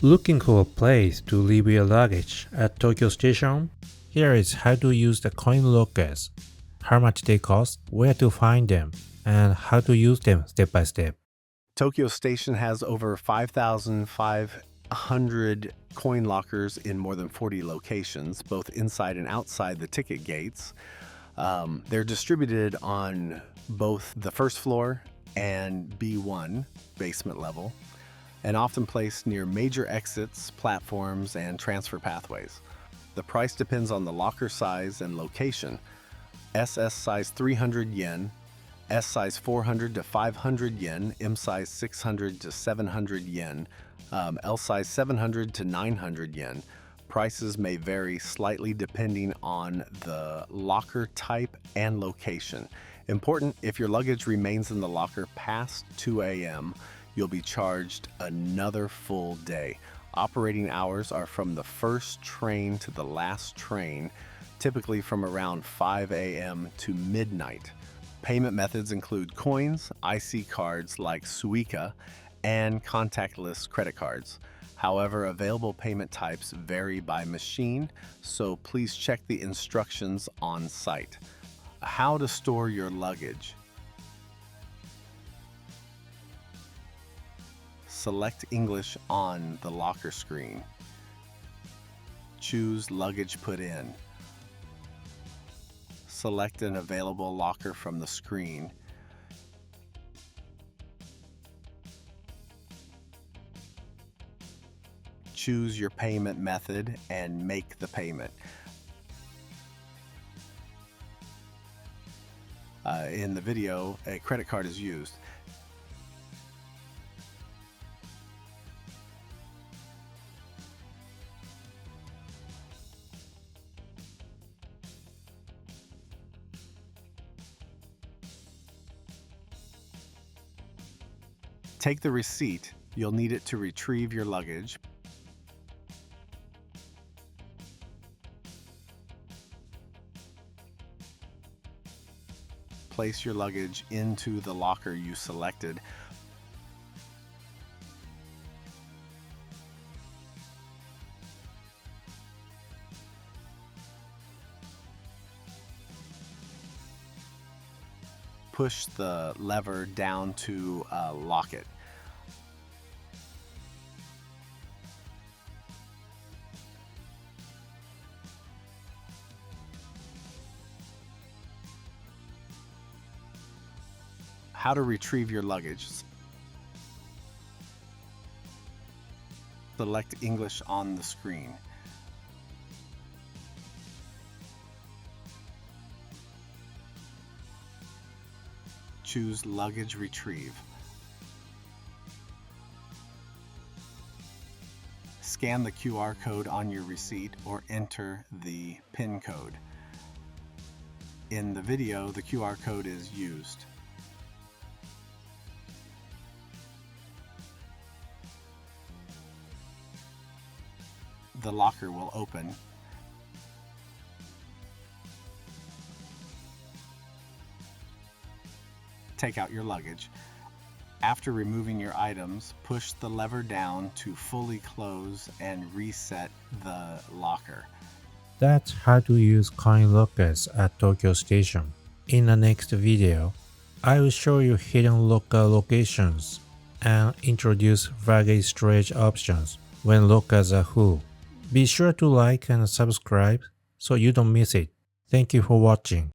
Looking for a place to leave your luggage at Tokyo Station? Here is how to use the coin lockers, how much they cost, where to find them, and how to use them step by step. Tokyo Station has over 5,500 coin lockers in more than 40 locations, both inside and outside the ticket gates. They're distributed on both the first floor and B1 basement level, and often placed near major exits, platforms, and transfer pathways. The price depends on the locker size and location. SS size 300 yen, S size 400 to 500 yen, M size 600 to 700 yen, L size 700 to 900 yen. Prices may vary slightly depending on the locker type and location. Important, if your luggage remains in the locker past 2 a.m., you'll be charged another full day. Operating hours are from the first train to the last train, typically from around 5 a.m. to midnight. Payment methods include coins, IC cards like Suica, and contactless credit cards. However, available payment types vary by machine, so please check the instructions on site. How to store your luggage. Select English on the locker screen. Choose Luggage Put In. Select an available locker from the screen. Choose your payment method and make the payment. In the video, a credit card is used. Take the receipt. You'll need it to retrieve your luggage. Place your luggage into the locker you selected. Push the lever down to lock it. How to retrieve your luggage. Select English on the screen. Choose Luggage Retrieve. Scan the QR code on your receipt or enter the PIN code. In the video, the QR code is used. The locker will open. Take out your luggage. After removing your items, push the lever down to fully close and reset the locker. That's how to use coin lockers at Tokyo Station. In the next video, I will show you hidden locker locations and introduce luggage storage options when lockers are full. Be sure to like and subscribe so you don't miss it. Thank you for watching.